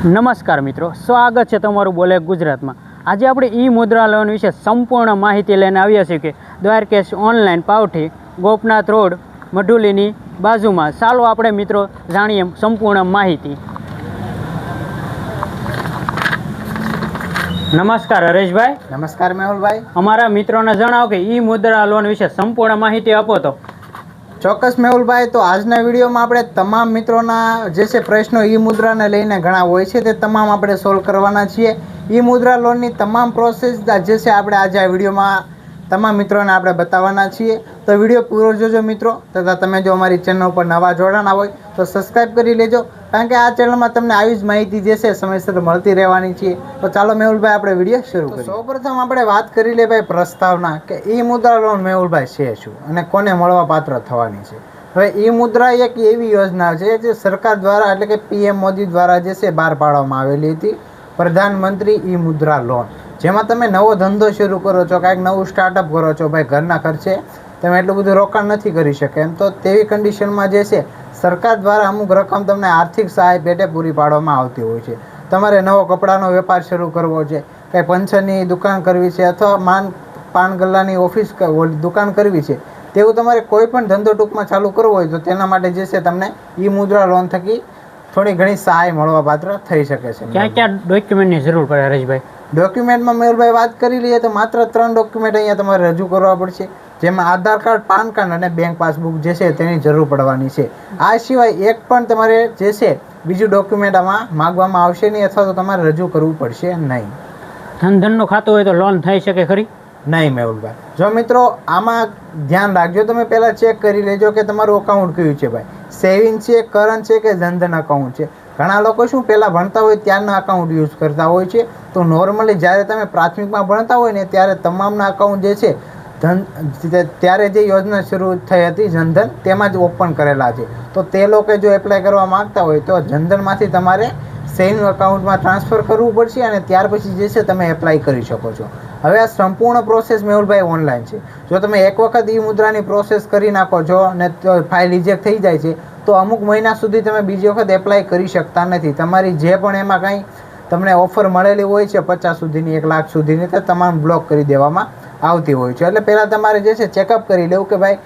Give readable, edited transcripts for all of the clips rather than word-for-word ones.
નમસ્કાર મિત્રો, સ્વાગત છે તમારું બોલે ગુજરાતમાં। આજે આપણે ઈ મુદ્રા લોન વિશે સંપૂર્ણ માહિતી લઈને આવ્યા છીએ કે દ્વારકેશ ઓનલાઈન પાવઠી ગોપનાથ રોડ મઢુલીની બાજુમાં। ચાલો આપણે મિત્રો જાણીએ સંપૂર્ણ માહિતી। નમસ્કાર હરેશભાઈ। નમસ્કાર મેહુલભાઈ। અમારા મિત્રોને જણાવો કે ઈ મુદ્રા લોન વિશે સંપૂર્ણ માહિતી આપો તો। ચોક્કસ મેહુલભાઈ, તો આજના વિડીયોમાં આપણે તમામ મિત્રોના જે છે પ્રશ્નો ઈ મુદ્રાને લઈને ઘણા હોય છે તે તમામ આપણે સોલ્વ કરવાના છીએ। ઈ મુદ્રા લોનની તમામ પ્રોસેસ જે છે આપણે આજે આ વિડીયોમાં તમામ મિત્રોને આપણે બતાવવાના છીએ। તો વિડીયો પૂરો જોજો મિત્રો, તથા તમે જો અમારી ચેનલ ઉપર નવા જોડાણા હોય તો સબસ્ક્રાઈબ કરી લેજો, કારણ કે આ ચેનલમાં તમને આવી જ માહિતી જે છે સમયસર મળતી રહેવાની છે। તો ચાલો મેહુલભાઈ આપણે વિડીયો શરૂ કરીએ। સૌપ્રથમ આપણે વાત કરી લે ભાઈ પ્રસ્તાવના કે ઈ મુદ્રા લોન મેહુલભાઈ છે શું અને કોને મળવા પાત્ર થવાની છે। હવે ઈ મુદ્રા એક એવી યોજના છે જે સરકાર દ્વારા એટલે કે પીએમ મોદી દ્વારા જે છે બહાર પાડવામાં આવેલી હતી, પ્રધાનમંત્રી ઈ મુદ્રા લોન, જેમાં તમે નવો ધંધો શરૂ કરો છો, કાંઈક નવું સ્ટાર્ટઅપ કરો છો, ભાઈ ઘરના ખર્ચે તમે એટલું બધું રોકાણ નથી કરી શકે એમ, તો તેવી કન્ડિશનમાં જે છે સરકાર દ્વારા અમુક રકમ તમને આર્થિક સહાય પેટે પૂરી પાડવામાં આવતી હોય છે। તમારે નવો કપડાનો વેપાર શરૂ કરવો છે, કંઈ પંચરની દુકાન કરવી છે, અથવા પાન ગલ્લાની ઓફિસ દુકાન કરવી છે, તેવું તમારે કોઈ પણ ધંધો ટૂંકમાં ચાલુ કરવો હોય તો તેના માટે જે છે તમને ઈ મુદ્રા લોન થકી થોડી ઘણી સહાય મળવા પાત્ર થઈ શકે છે। ક્યાં ક્યાં ડોક્યુમેન્ટની જરૂર પડે હરેશભાઈ? ડોક્યુમેન્ટમાં મેહુલભાઈ વાત કરી લઈએ તો માત્ર 3 ડોક્યુમેન્ટ અહીંયા તમારે રજૂ કરવા પડશે, જેમાં આધાર કાર્ડ, પાન કાર્ડ અને બેંક પાસબુક જે છે તેની જરૂર પડવાની છે। આ સિવાય એક પણ તમારે જે છે બીજું ડોક્યુમેન્ટ આમાં માગવામાં આવશે નહીં, અથવા તો તમારે રજૂ કરવું પડશે નહીં। ધનનું ખાતું હોય તો લોન થઈ શકે ખરી? નહીં મેહુલભાઈ, જો મિત્રો આમાં ધ્યાન રાખજો, તમે પહેલાં ચેક કરી લેજો કે તમારું અકાઉન્ટ કયું છે ભાઈ, સેવિંગ છે, કરંટ છે કે જનધન અકાઉન્ટ છે। ઘણા લોકો શું પહેલાં ભણતા હોય ત્યારના અકાઉન્ટ યુઝ કરતા હોય છે, તો નોર્મલી જ્યારે તમે પ્રાથમિકમાં ભણતા હોય ને ત્યારે તમામના અકાઉન્ટ જે છે ત્યારે જે યોજના શરૂ થઈ હતી જનધન તેમાં જ ઓપન કરેલા છે, તો તે લોકો જો એપ્લાય કરવા માગતા હોય તો જનધનમાંથી તમારે સેવિંગ અકાઉન્ટમાં ટ્રાન્સફર કરવું પડશે અને ત્યાર પછી જે છે તમે એપ્લાય કરી શકો છો। હવે આ સંપૂર્ણ પ્રોસેસ મેહુલભાઈ ઓનલાઈન છે। જો તમે એક વખત ઈ મુદ્રાની પ્રોસેસ કરી નાખો છો અને ફાઇલ રિજેક્ટ થઈ જાય છે તો અમુક મહિના સુધી તમે બીજી વખત એપ્લાય કરી શકતા નથી। તમારી જે પણ એમાં કંઈ તમને ઓફર મળેલી હોય છે 50 સુધીની, 1 લાખ સુધીની, તે તમામ બ્લોક કરી દેવામાં આવતી હોય છે। એટલે પહેલાં તમારે જે છે ચેકઅપ કરી લેવું કે ભાઈ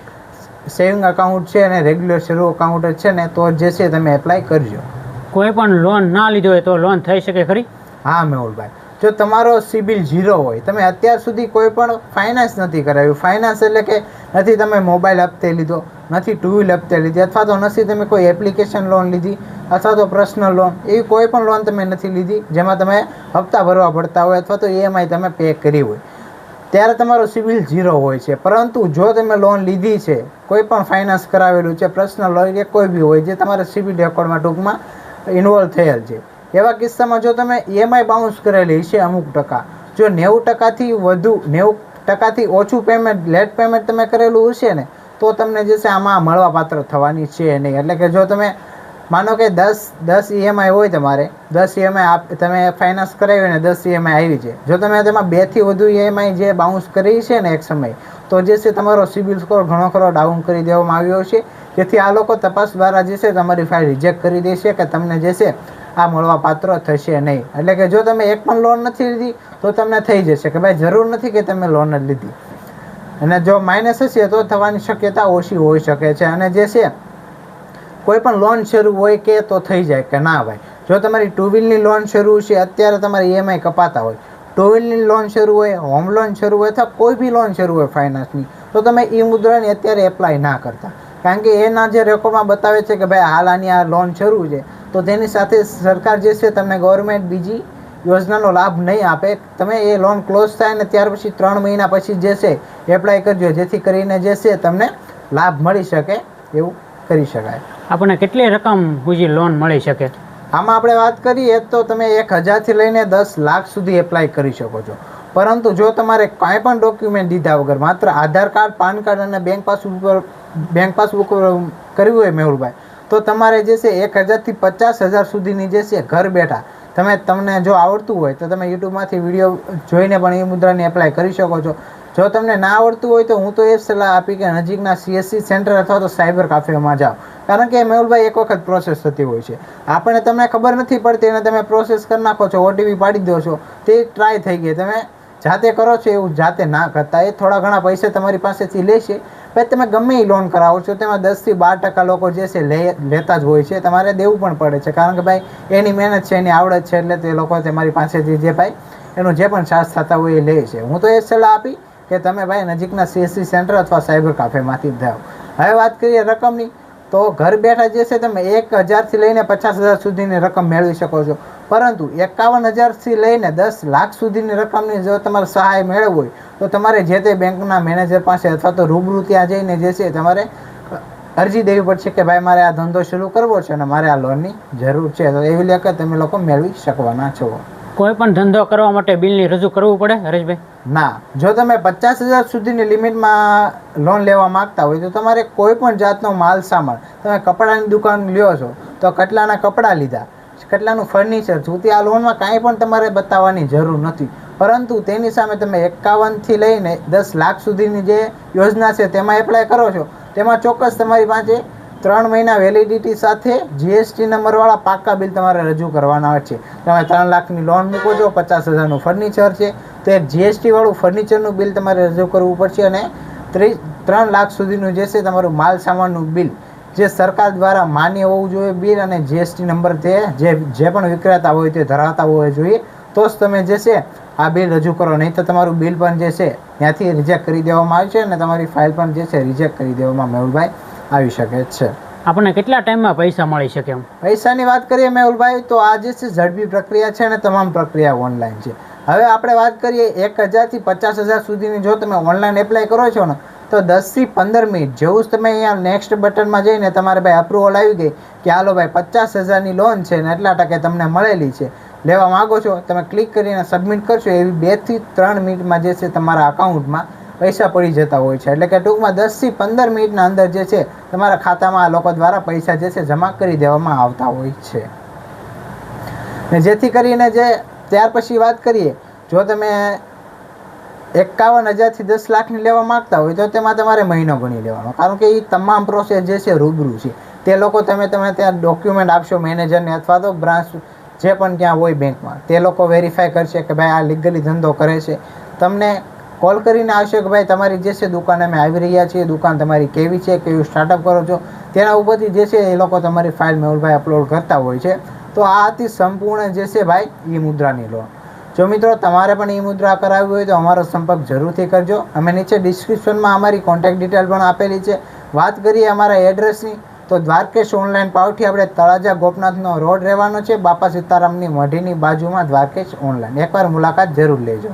સેવિંગ અકાઉન્ટ છે અને રેગ્યુલર શરૂ અકાઉન્ટ છે ને, તો જે છે તમે એપ્લાય કરજો। કોઈ પણ લોન ના લીધો હોય તો લોન થઈ શકે ખરી? હા મેહુલભાઈ, જો તમારો સિબિલ 0 હોય, તમે અત્યાર સુધી કોઈ પણ ફાઇનાન્સ નથી કરાવ્યું, ફાઇનાન્સ એટલે કે નથી તમે મોબાઈલ હપ્તે લીધો, નથી 2 વ્હીલ હપ્તે લીધી, અથવા તો નથી તમે કોઈ એપ્લિકેશન લોન લીધી, અથવા તો પર્સનલ લોન, એવી કોઈ પણ લોન તમે નથી લીધી જેમાં તમે હપ્તા ભરવા પડતા હોય અથવા તો EMI તમે પે કરી હોય, ત્યારે તમારો સિબિલ 0 હોય છે। પરંતુ જો તમે લોન લીધી છે, કોઈ પણ ફાઇનાન્સ કરાવેલું છે, પર્સનલ લોન કે કોઈ બી હોય જે તમારા સિબિલ રેકોર્ડમાં ટૂંકમાં ઇન્વોલ્વ થયેલ છે, એવા કિસ્સામાં જો તમે EMI બાઉન્સ કરેલી છે અમુક ટકા, જો 90%થી વધુ 90%થી ઓછું પેમેન્ટ, લેટ પેમેન્ટ તમે કરેલું હશે ને, તો તમને જે છે આમાં મળવા પાત્ર થવાની છે નહીં। એટલે કે જો તમે માનો કે 10 EMI હોય, તમારે 10 EMI તમે ફાઇનાન્સ કરાવી ને 10 EMI આવી છે, જો તમે તેમાં 2 થી વધુ EMI જે બાઉન્સ કરી છે ને એક સમય, તો જે છે તમારો સિબિલ સ્કોર ઘણો ખરો ડાઉન કરી દેવામાં આવ્યો છે, જેથી આ લોકો તપાસ દ્વારા જે છે તમારી ફાઇલ રિજેક્ટ કરી દેશે કે તમને જે છે આ મળવા પાત્ર થશે નહીં। એટલે કે જો તમે એક પણ લોન નથી લીધી તો તમને થઈ જશે કે ભાઈ જરૂર નથી કે તમે લોન જ લીધી, અને જો માઇનસ હશે તો થવાની શક્યતા ઓછી હોઈ શકે છે। અને જે છે કોઈ પણ લોન શરૂ હોય કે તો થઈ જાય કે ના ભાઈ, જો તમારી 2 વ્હીલની લોન શરૂ છે, અત્યારે તમારી EMI કપાતા હોય, 2 વ્હીલની લોન શરૂ હોય, હોમ લોન શરૂ હોય, અથવા કોઈ બી લોન શરૂ હોય ફાઇનાન્સની, તો તમે ઈ મુદ્રાની અત્યારે એપ્લાય ના કરતા, કારણ કે એના જે રેકોર્ડમાં બતાવે છે કે ભાઈ હાલ આની આ લોન શરૂ છે, તો તેની સાથે સરકાર જે છે તમને ગવર્મેન્ટ બીજી યોજનાનો લાભ નહીં આપે। તમે એ લોન ક્લોઝ થાય ને ત્યાર પછી 3 મહિના પછી જે છે એપ્લાય કરજો, જેથી કરીને જે છે તમને લાભ મળી શકે, એવું કરી શકાય। આપણને કેટલી રકમ સુધી લોન મળી શકે? આમાં આપણે વાત કરીએ તો તમે 1000થી લઈને 10 લાખ સુધી એપ્લાય કરી શકો છો, પરંતુ જો તમારે કાંઈ પણ ડોક્યુમેન્ટ દીધા વગર માત્ર આધાર કાર્ડ, પાન કાર્ડ અને બેંક પાસબુક કરવી હોય મેહુલભાઈ, તો તમારે જે છે 1000થી 50,000 સુધીની જે છે ઘર બેઠા તમને જો આવડતું હોય તો તમે યુટ્યુબમાંથી વિડીયો જોઈને પણ ઈ મુદ્રાની એપ્લાય કરી શકો છો। જો તમને ના આવડતું હોય તો હું તો એ સલાહ આપી કે નજીકના CSC સેન્ટર અથવા તો સાયબર કાફેમાં જાઓ, કારણ કે મેહુલભાઈ એક વખત પ્રોસેસ થતી હોય છે, આપણને તમને ખબર નથી પડતી અને તમે પ્રોસેસ કરી નાખો છો, ઓટીપી પાડી દો છો, તે ટ્રાય થઈ ગઈ. તમે જાતે કરો છો એવું જાતે ના કરતા. એ થોડા ઘણા પૈસા તમારી પાસેથી લેશે, પછી તમે ગમે એ લોન કરાવો છો તેમાં 10 થી 12% લોકો જે છે લેતા જ હોય છે. તમારે દેવું પણ પડે છે, કારણ કે ભાઈ એની મહેનત છે, એની આવડત છે, એટલે તે લોકો તમારી પાસેથી જે ભાઈ એનું જે પણ ચાર્જ થતા હોય એ લે છે. હું તો એ સલાહ આપી કે તમે ભાઈ નજીકના CSC સેન્ટર અથવા સાયબર કાફેમાંથી જાઓ. હવે વાત કરીએ રકમની, તો ઘર બેઠા જે છે તમે 1000થી લઈને 50,000 સુધીની રકમ મેળવી શકો છો. પરંતુ 51,000થી લઈને 10 લાખ સુધીની રકમની જો તમારે સહાય મેળવવી હોય તો તમારે જે તે બેંકના મેનેજર પાસે અથવા તો રૂબરૂ ત્યાં જઈને જે છે તમારે અરજી દેવી પડશે કે ભાઈ મારે આ ધંધો શરૂ કરવો છે અને મારે આ લોનની જરૂર છે. તો એવી લેખે તમે લોકો મેળવી શકવાના છો. કોઈ પણ ધંધો કરવા માટે બિલની રજૂ કરવું પડે હરેશભાઈ? ના, જો તમે 50,000 સુધીની લિમિટમાં લોન લેવા માંગતા હોય તો તમારે કોઈ પણ જાતનો માલ સામાન, તમે કપડાની દુકાન લ્યો છો તો કેટલાના કપડાં લીધા, કેટલાનું ફર્નિચર જોતી, આ લોનમાં કાંઈ પણ તમારે બતાવવાની જરૂર નથી. પરંતુ તેની સામે તમે 51થી લઈને 10 લાખ સુધીની જે યોજના છે તેમાં એપ્લાય કરો છો, તેમાં ચોક્કસ તમારી પાસે 3 મહિના વેલિડિટી સાથે GST નંબરવાળા પાક્કા બિલ તમારે રજૂ કરવાના છે. તમે 3 લાખની લોન મૂકો છો, 50,000નું ફર્નિચર છે, તો એક GST વાળું ફર્નિચરનું બિલ તમારે રજૂ કરવું પડશે અને 3 લાખ સુધીનું જે છે તમારું માલ સામાનનું બિલ જે સરકાર દ્વારા માન્ય હોવું જોઈએ બિલ, અને GST નંબર તે જે પણ વિક્રેતા હોય તે ધરાવતા હોવા જોઈએ, તો જ તમે જે છે આ બિલ રજૂ કરો. નહીં તો તમારું બિલ પણ જે છે ત્યાંથી રિજેક્ટ કરી દેવામાં આવશે અને તમારી ફાઇલ પણ જે છે રિજેક્ટ કરી દેવામાં મેહુલભાઈ આવી શકે છે. આપણને કેટલા ટાઈમમાં પૈસા મળી શકે એમ? પૈસાની વાત કરીએ મેહુલભાઈ તો આ જે છે ઝડપી પ્રક્રિયા છે અને તમામ પ્રક્રિયા ઓનલાઈન છે. હવે આપણે વાત કરીએ 1,000થી 50,000 સુધીની જો તમે ઓનલાઈન એપ્લાય કરો છો ને તો 10થી 15 મિનિટ જેવું જ તમે અહીંયા નેક્સ્ટ બટનમાં જઈને તમારે ભાઈ અપ્રુવલ આવી ગઈ કે હાલો ભાઈ 50,000ની લોન છે ને એટલા ટકે તમને મળેલી છે, લેવા માગો છો, તમે ક્લિક કરીને સબમિટ કરશો, એવી 2 થી 3 મિનિટમાં જે છે તમારા અકાઉન્ટમાં પૈસા પડી જતા હોય છે. એટલે કે ટૂંકમાં 10થી 15 મિનિટના અંદર જે છે તમારા ખાતામાં આ લોકો દ્વારા પૈસા જે છે જમા કરી દેવામાં આવતા હોય છે. ને જેથી કરીને જે ત્યાર પછી વાત કરીએ, જો તમે 51,000થી 10 લાખની લેવા માગતા હોય તો તેમાં તમારે મહિનો ગણી લેવાનો, કારણ કે એ તમામ પ્રોસેસ જે છે રૂબરૂ છે. તે લોકો તમે ત્યાં ડોક્યુમેન્ટ આપશો મેનેજરને અથવા તો બ્રાન્ચ જે પણ ત્યાં હોય બેંકમાં, તે લોકો વેરીફાઈ કરશે કે ભાઈ આ લીગલી ધંધો કરે છે. તમને કોલ કરીને આવશે કે ભાઈ તમારી જે છે દુકાને અમે આવી રહ્યા છીએ, દુકાન તમારી કેવી છે, કેવું સ્ટાર્ટઅપ કરો છો, તેના ઉપરથી જે છે એ લોકો તમારી ફાઇલ મેહુલભાઈ અપલોડ કરતા હોય છે. તો આ હતી સંપૂર્ણ જે છે ભાઈ ઈ મુદ્રાની લોન. જો મિત્રો તમારે પણ ઈ મુદ્રા કરાવવી હોય તો અમારો સંપર્ક જરૂરથી કરજો. અમે નીચે ડિસ્ક્રિપ્શનમાં અમારી કોન્ટેક્ટ ડિટેલ પણ આપેલી છે. વાત કરીએ અમારા એડ્રેસની તો દ્વારકેશ ઓનલાઈન પાવઠી આપણે તળાજા ગોપનાથનો રોડ રહેવાનો છે, બાપા સીતારામની મઢીની બાજુમાં દ્વારકેશ ઓનલાઈન. એકવાર મુલાકાત જરૂર લેજો.